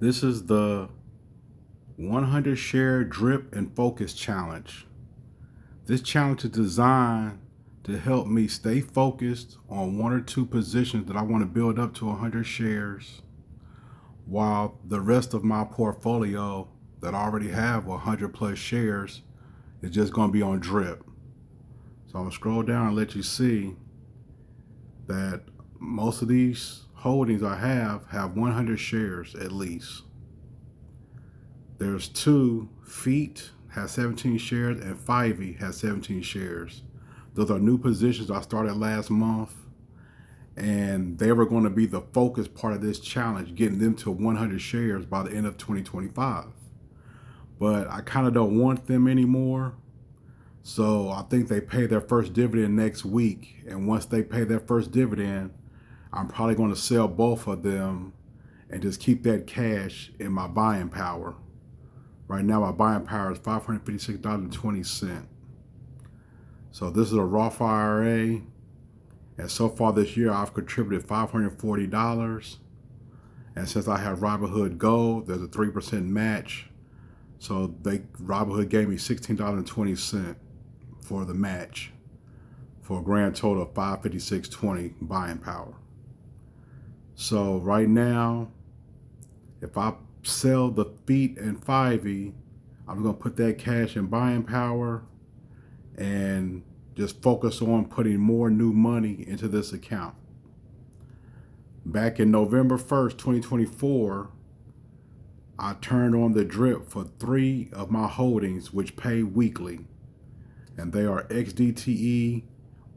This is the 100 share drip and focus challenge. This challenge is designed to help me stay focused on one or two positions that I want to build up to 100 shares, while the rest of my portfolio that I already have 100 plus shares is just going to be on drip. So I'm going to scroll down and let you see that most of these holdings I have 100 shares at least. There's two, Feet has 17 shares and Fivey has 17 shares. Those are new positions I started last month, and they were going to be the focus part of this challenge, getting them to 100 shares by the end of 2025. But I kind of don't want them anymore. So I think they pay their first dividend next week. And once they pay their first dividend, I'm probably going to sell both of them and just keep that cash in my buying power. Right now, my buying power is $556.20. So this is a Roth IRA. And so far this year, I've contributed $540. And since I have Robinhood Gold, there's a 3% match. So Robinhood gave me $16.20 for the match, for a grand total of $556.20 buying power. So right now, if I sell the Feet and Fivey, I'm going to put that cash in buying power and just focus on putting more new money into this account. Back in November 1st, 2024, I turned on the drip for 3 of my holdings, which pay weekly. And they are XDTE,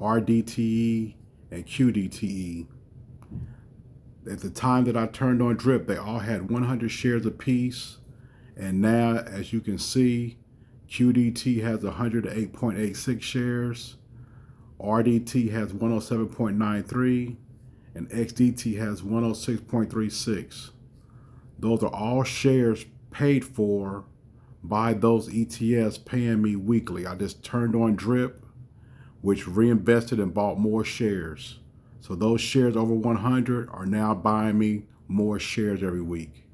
RDTE, and QDTE. At the time that I turned on drip, they all had 100 shares apiece. And now, as you can see, QDT has 108.86 shares, RDT has 107.93, and XDT has 106.36. Those are all shares paid for by those ETFs paying me weekly. I just turned on drip, which reinvested and bought more shares. So those shares over 100 are now buying me more shares every week.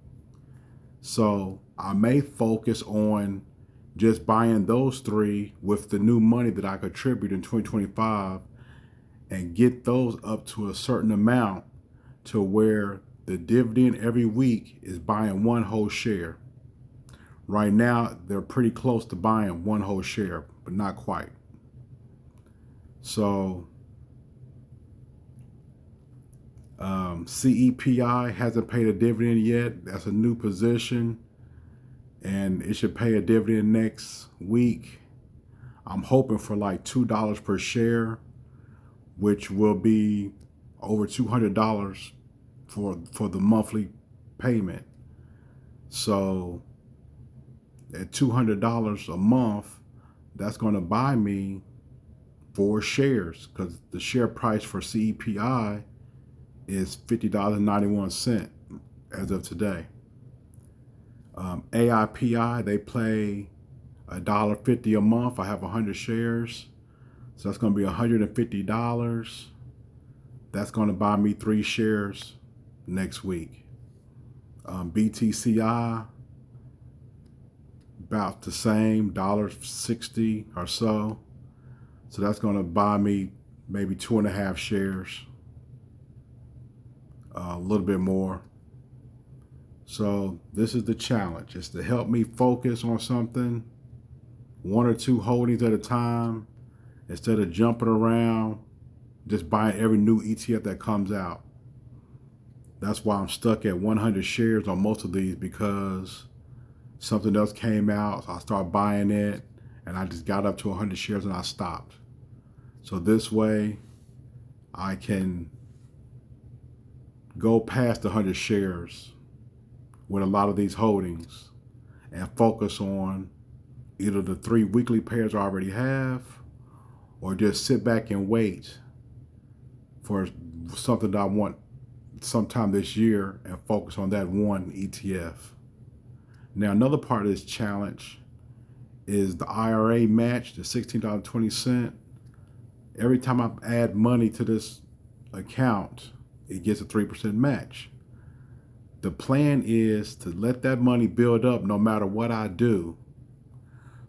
So I may focus on just buying those 3 with the new money that I contribute in 2025 and get those up to a certain amount to where the dividend every week is buying 1 whole share. Right now, they're pretty close to buying 1 whole share, but not quite. So CEPI hasn't paid a dividend yet. That's a new position, and it should pay a dividend next week. I'm hoping for like $2 per share, which will be over $200 for the monthly payment. So at $200 a month, that's going to buy me 4 shares, because the share price for CEPI is $50.91 as of today. AIPI, they pay $1.50 a month. I have 100 shares, so that's going to be $150. That's going to buy me 3 shares next week. BTCI, about the same, $1.60 or so. So that's going to buy me maybe 2.5 shares, a little bit more. So this is the challenge. It's to help me focus on something, 1 or 2 holdings at a time, instead of jumping around, just buying every new ETF that comes out. That's why I'm stuck at 100 shares on most of these, because something else came out, so I started buying it, and I just got up to 100 shares and I stopped. So this way, I can go past 100 shares with a lot of these holdings and focus on either the 3 weekly pairs I already have, or just sit back and wait for something that I want sometime this year and focus on that one ETF. Now, another part of this challenge is the IRA match, the $16.20. Every time I add money to this account, it gets a 3% match. The plan is to let that money build up no matter what I do.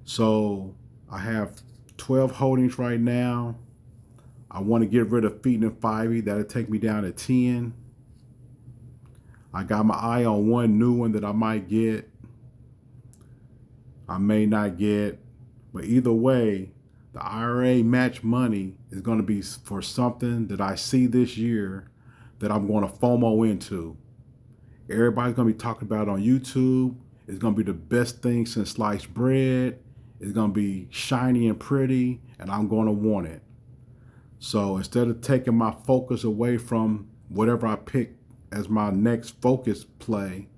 So I have 12 holdings right now. I want to get rid of Feeding and Fivey. That'll take me down to 10. I got my eye on one new one that I might get. I may not get. But either way, the IRA match money is going to be for something that I see this year that I'm going to FOMO into. Everybody's going to be talking about it on YouTube. It's going to be the best thing since sliced bread. It's going to be shiny and pretty, and I'm going to want it. So instead of taking my focus away from whatever I pick as my next focus play,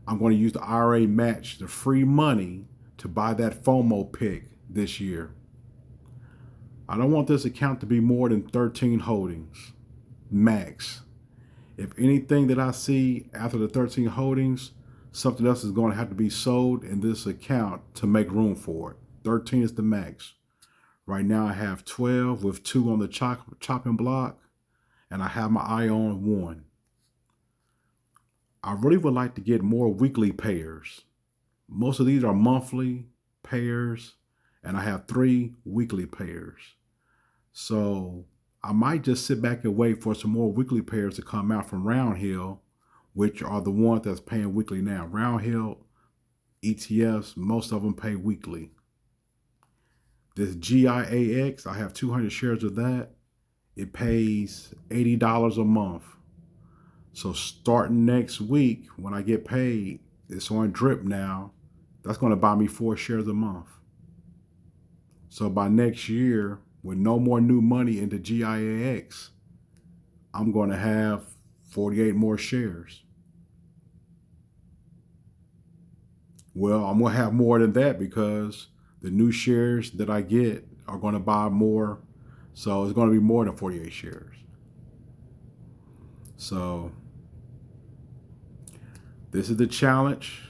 I'm going to use the IRA match, the free money, to buy that FOMO pick this year. I don't want this account to be more than 13 holdings, max. If anything that I see after the 13 holdings, something else is going to have to be sold in this account to make room for it. 13 is the max. Right now I have 12 with 2 on the chopping block, and I have my eye on 1. I really would like to get more weekly payers. Most of these are monthly payers, and I have 3 weekly payers. So I might just sit back and wait for some more weekly pairs to come out from Round Hill, which are the ones that's paying weekly now. Round Hill ETFs, most of them pay weekly. This GIAX, I have 200 shares of that. It pays $80 a month. So starting next week, when I get paid, it's on drip now. That's going to buy me 4 shares a month. So by next year, with no more new money into GIAX, I'm going to have 48 more shares. Well, I'm going to have more than that because the new shares that I get are going to buy more. So it's going to be more than 48 shares. So this is the challenge.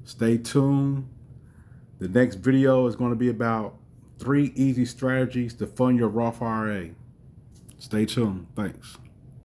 Stay tuned. The next video is going to be about 3 easy strategies to fund your Roth IRA. Stay tuned. Thanks.